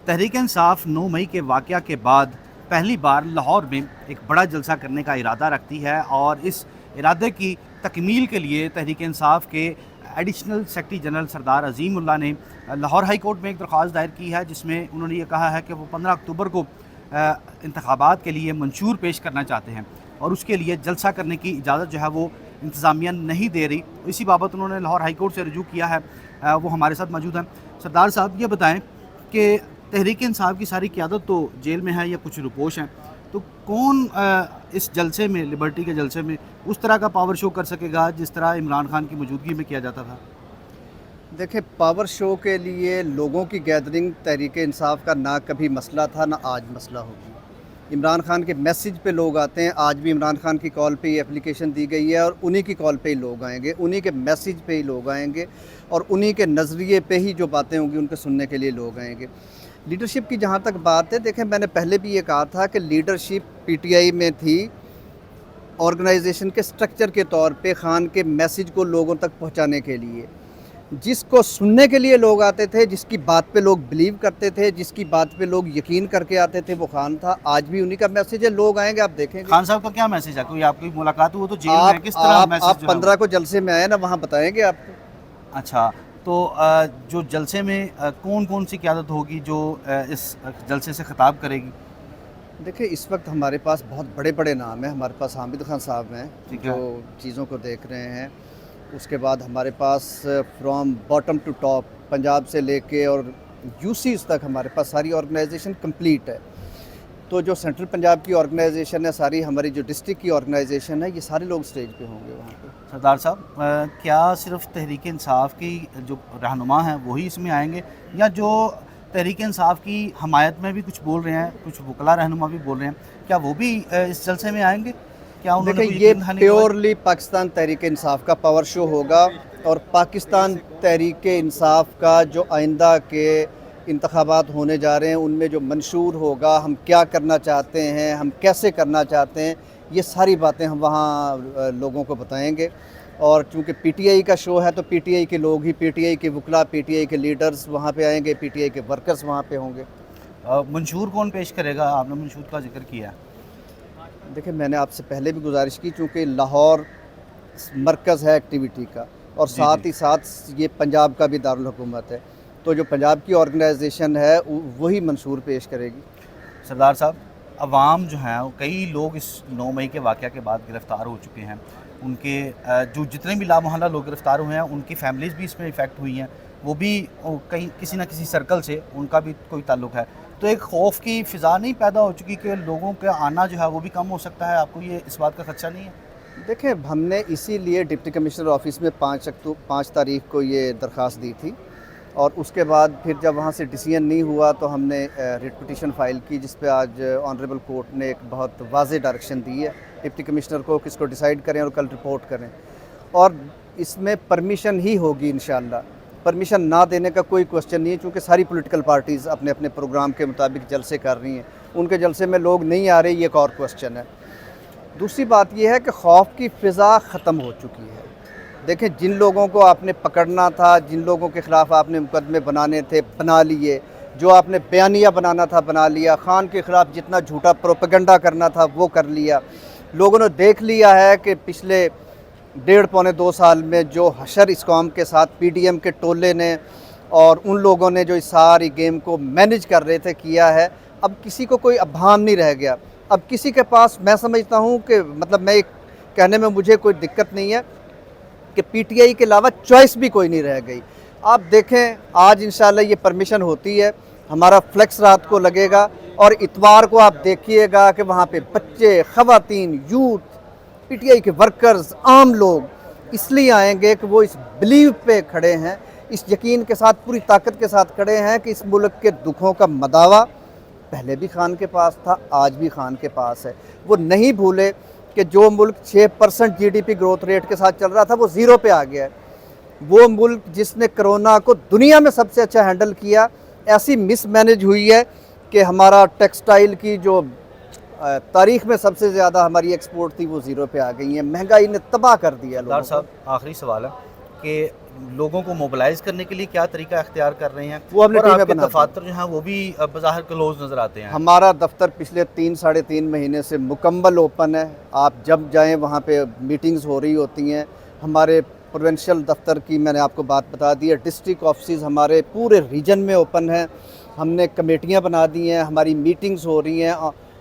تحریک انصاف 9 مئی کے واقعہ کے بعد پہلی بار لاہور میں ایک بڑا جلسہ کرنے کا ارادہ رکھتی ہے، اور اس ارادے کی تکمیل کے لیے تحریک انصاف کے ایڈیشنل سیکرٹری جنرل سردار عظیم اللہ نے لاہور ہائی کورٹ میں ایک درخواست دائر کی ہے، جس میں انہوں نے یہ کہا ہے کہ وہ 15 اکتوبر کو انتخابات کے لیے منشور پیش کرنا چاہتے ہیں، اور اس کے لیے جلسہ کرنے کی اجازت جو ہے وہ انتظامیہ نہیں دے رہی۔ اسی بابت انہوں نے لاہور ہائی کورٹ سے رجوع کیا ہے، وہ ہمارے ساتھ موجود ہیں۔ سردار صاحب، یہ بتائیں کہ تحریک انصاف کی ساری قیادت تو جیل میں ہے یا کچھ روپوش ہیں، تو کون اس جلسے میں، لبرٹی کے جلسے میں، اس طرح کا پاور شو کر سکے گا جس طرح عمران خان کی موجودگی میں کیا جاتا تھا؟ دیکھیں، پاور شو کے لیے لوگوں کی گیدرنگ تحریک انصاف کا نہ کبھی مسئلہ تھا، نہ آج مسئلہ ہوگی۔ عمران خان کے میسیج پہ لوگ آتے ہیں، آج بھی عمران خان کی کال پہ یہ اپلیکیشن دی گئی ہے، اور انہی کی کال پہ ہی لوگ آئیں گے، انہی کے میسیج پہ ہی لوگ آئیں گے، اور انہی کے نظریے پہ ہی جو باتیں ہوں گی ان کو سننے کے لیے لوگ آئیں گے۔ لیڈرشپ کی جہاں تک بات ہے، دیکھیں، میں نے پہلے بھی یہ کہا تھا کہ لیڈرشپ پی ٹی آئی میں تھی آرگنائزیشن کے سٹرکچر کے طور پہ خان کے میسیج کو لوگوں تک پہنچانے کے لیے۔ جس کو سننے کے لیے لوگ آتے تھے، جس کی بات پہ لوگ بلیو کرتے تھے، جس کی بات پہ لوگ یقین کر کے آتے تھے، وہ خان تھا۔ آج بھی انہی کا میسیج ہے، لوگ آئیں گے، آپ دیکھیں گے۔ خان صاحب کا کیا میسیج ہے؟ کوئی آپ کی ملاقات ہو تو جیل میں ہے، کس طرح میسیج؟ آپ 15 کو جلسے میں آئے نا، وہاں بتائیں گے آپ کو۔ اچھا، تو جو جلسے میں کون کون سی قیادت ہوگی جو اس جلسے سے خطاب کرے گی؟ دیکھیں، اس وقت ہمارے پاس بہت بڑے بڑے نام ہیں۔ ہمارے پاس حامد خان صاحب ہیں جو چیزوں کو دیکھ رہے ہیں۔ اس کے بعد ہمارے پاس from bottom to top, Punjab سے لے کے اور یو سیز تک ہمارے پاس ساری آرگنائزیشن کمپلیٹ ہے۔ تو جو سینٹرل پنجاب کی آرگنائزیشن ہے، ساری ہماری جو ڈسٹرکٹ کی آرگنائزیشن ہے، یہ سارے لوگ سٹیج پہ ہوں گے وہاں پہ۔ سردار صاحب، کیا صرف تحریک انصاف کی جو رہنما ہیں وہی اس میں آئیں گے، یا جو تحریک انصاف کی حمایت میں بھی کچھ بول رہے ہیں، کچھ وکلا رہنما بھی بول رہے ہیں، کیا وہ بھی اس جلسے میں آئیں گے؟ کیا انہوں نے دیکھیں، یہ پیورلی پاکستان تحریک انصاف کا پاور شو ہوگا، اور پاکستان تحریک انصاف کا جو آئندہ کے انتخابات ہونے جا رہے ہیں ان میں جو منشور ہوگا، ہم کیا کرنا چاہتے ہیں، ہم کیسے کرنا چاہتے ہیں، یہ ساری باتیں ہم وہاں لوگوں کو بتائیں گے۔ اور چونکہ پی ٹی آئی کا شو ہے، تو پی ٹی آئی کے لوگ ہی، پی ٹی آئی کے وکلا، پی ٹی آئی کے لیڈرز وہاں پہ آئیں گے، پی ٹی آئی کے ورکرز وہاں پہ ہوں گے۔ منشور کون پیش کرے گا؟ آپ نے منشور کا ذکر کیا۔ دیکھیں، میں نے آپ سے پہلے بھی گزارش کی، چونکہ لاہور مرکز ہے ایکٹیویٹی کا، اور ساتھ ہی ساتھ یہ پنجاب کا بھی دارالحکومت ہے، تو جو پنجاب کی آرگنائزیشن ہے وہی منشور پیش کرے گی۔ سردار صاحب، عوام جو ہیں، کئی لوگ اس 9 مئی کے واقعہ کے بعد گرفتار ہو چکے ہیں، ان کے جو جتنے بھی لامحالہ لوگ گرفتار ہوئے ہیں، ان کی فیملیز بھی اس میں افیکٹ ہوئی ہیں، وہ بھی کہیں کسی نہ کسی سرکل سے ان کا بھی کوئی تعلق ہے، تو ایک خوف کی فضا نہیں پیدا ہو چکی کہ لوگوں کا آنا جو ہے وہ بھی کم ہو سکتا ہے؟ آپ کو یہ اس بات کا خدشہ نہیں ہے؟ دیکھیں، ہم نے اسی لیے ڈپٹی کمشنر آفس میں 5 تاریخ کو یہ درخواست دی تھی، اور اس کے بعد پھر جب وہاں سے ڈیسیژن نہیں ہوا تو ہم نے ریٹ پٹیشن فائل کی، جس پہ آج آنریبل کورٹ نے ایک بہت واضح ڈائریکشن دی ہے ڈپٹی کمشنر کو، کس کو ڈیسائیڈ کریں اور کل رپورٹ کریں، اور اس میں پرمیشن ہی ہوگی انشاءاللہ۔ پرمیشن نہ دینے کا کوئی کوسچن نہیں ہے، چونکہ ساری پولیٹیکل پارٹیز اپنے اپنے پروگرام کے مطابق جلسے کر رہی ہیں، ان کے جلسے میں لوگ نہیں آ رہے، یہ ایک اور کوسچن ہے۔ دوسری بات یہ ہے کہ خوف کی فضا ختم ہو چکی ہے۔ دیکھیں، جن لوگوں کو آپ نے پکڑنا تھا، جن لوگوں کے خلاف آپ نے مقدمے بنانے تھے، بنا لیے، جو آپ نے بیانیہ بنانا تھا بنا لیا، خان کے خلاف جتنا جھوٹا پروپیگنڈا کرنا تھا وہ کر لیا۔ لوگوں نے دیکھ لیا ہے کہ پچھلے 1.5-2 سال میں جو حشر اس قوم کے ساتھ پی ڈی ایم کے ٹولے نے اور ان لوگوں نے جو اس ساری گیم کو مینیج کر رہے تھے کیا ہے، اب کسی کو کوئی ابہام نہیں رہ گیا۔ اب کسی کے پاس، میں سمجھتا ہوں کہ مطلب میں کہنے میں مجھے کوئی دقت نہیں ہے کہ پی ٹی آئی کے علاوہ چوائس بھی کوئی نہیں رہ گئی۔ آپ دیکھیں، آج انشاءاللہ یہ پرمیشن ہوتی ہے، ہمارا فلیکس رات کو لگے گا، اور اتوار کو آپ دیکھیے گا کہ وہاں پہ بچے، خواتین، یوتھ، پی ٹی آئی کے ورکرز، عام لوگ اس لیے آئیں گے کہ وہ اس بلیو پہ کھڑے ہیں، اس یقین کے ساتھ، پوری طاقت کے ساتھ کھڑے ہیں کہ اس ملک کے دکھوں کا مداوع پہلے بھی خان کے پاس تھا، آج بھی خان کے پاس ہے۔ وہ نہیں بھولے کہ جو ملک 6% G D P growth rate کے ساتھ چل رہا تھا وہ 0 پہ آ گیا ہے۔ وہ ملک جس نے کرونا کو دنیا میں سب سے اچھا ہینڈل کیا، ایسی مس مینج ہوئی ہے کہ ہمارا ٹیکسٹائل کی جو تاریخ میں سب سے زیادہ ہماری ایکسپورٹ تھی وہ 0 پہ آ گئی ہیں۔ مہنگائی نے تباہ کر دیا لوگوں کو۔ صاحب، آخری سوال ہے، کہ لوگوں کو موبلائز کرنے کے لیے کیا طریقہ اختیار کر رہے ہیں؟ وہ اپنی اور ٹیمیں آپ کے بناتے ہیں۔ دفاتر جو ہیں وہ بھی بظاہر کلوز نظر آتے ہیں۔ ہمارا دفتر پچھلے 3-3.5 مہینے سے مکمل اوپن ہے، آپ جب جائیں وہاں پہ میٹنگز ہو رہی ہوتی ہیں۔ ہمارے پروونشل دفتر کی میں نے آپ کو بات بتا دی ہے، ڈسٹرکٹ آفسز ہمارے پورے ریجن میں اوپن ہیں، ہم نے کمیٹیاں بنا دی ہیں، ہماری میٹنگز ہو رہی ہیں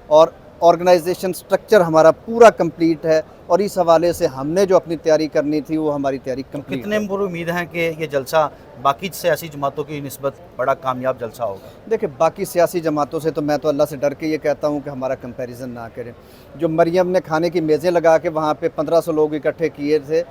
اور آرگنائزیشن سٹرکچر ہمارا پورا کمپلیٹ ہے، اور اس حوالے سے ہم نے جو اپنی تیاری کرنی تھی وہ ہماری تیاری کمپلیٹ کتنے ہے۔ پر امید ہیں کہ یہ جلسہ باقی سیاسی جماعتوں کی نسبت بڑا کامیاب جلسہ ہوگا؟ دیکھیں باقی سیاسی جماعتوں سے تو میں تو اللہ سے ڈر کے یہ کہتا ہوں کہ ہمارا کمپیریزن نہ کریں۔ جو مریم نے کھانے کی میزیں لگا کے وہاں پہ 1500 لوگ اکٹھے کیے تھے،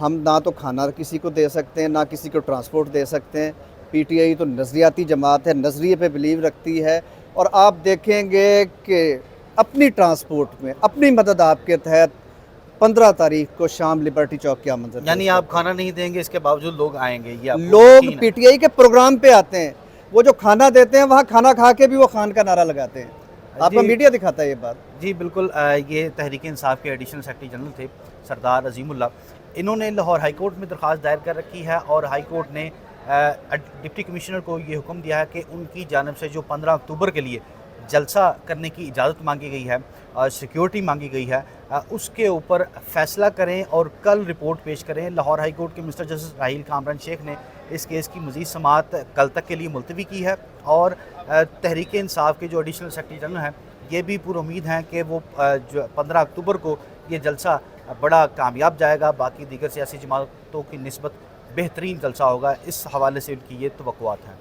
ہم نہ تو کھانا کسی کو دے سکتے ہیں، نہ کسی کو ٹرانسپورٹ دے سکتے ہیں۔ پی ٹی آئی تو نظریاتی جماعت ہے، نظریے پہ بلیو رکھتی ہے، اور آپ دیکھیں گے کہ اپنی ٹرانسپورٹ میں اپنی مدد آپ کے تحت 15 تاریخ کو شام لبرٹی چوک کیا منظر پیش یعنی ہوگا۔ آپ کھانا نہیں دیں گے، اس کے باوجود لوگ آئیں گے؟ یہ آپ کو لوگ یقین ہے؟ پی ٹی آئی کے پروگرام پہ آتے ہیں، وہ جو کھانا دیتے ہیں وہاں کھانا کھا کے بھی وہ خان کا نعرہ لگاتے ہیں۔ آپ کو جی میڈیا دکھاتا ہے یہ بات۔ جی بالکل، یہ تحریک انصاف کے ایڈیشنل سیکرٹری جنرل تھے سردار عظیم اللہ، انہوں نے لاہور ہائی کورٹ میں درخواست دائر کر رکھی ہے، اور ہائی کورٹ نے ڈپٹی کمشنر کو یہ حکم دیا ہے کہ ان کی جانب سے جو 15 اکتوبر کے لیے جلسہ کرنے کی اجازت مانگی گئی ہے اور سیکیورٹی مانگی گئی ہے، اس کے اوپر فیصلہ کریں اور کل رپورٹ پیش کریں۔ لاہور ہائی کورٹ کے مسٹر جسٹس راحیل کامران شیخ نے اس کیس کی مزید سماعت کل تک کے لیے ملتوی کی ہے، اور تحریک انصاف کے جو ایڈیشنل سیکرٹری جنرل ہیں یہ بھی پر امید ہیں کہ وہ جو 15 اکتوبر کو یہ جلسہ بڑا کامیاب جائے گا، باقی دیگر سیاسی جماعتوں کی نسبت بہترین جلسہ ہوگا، اس حوالے سے ان کی یہ توقعات ہیں۔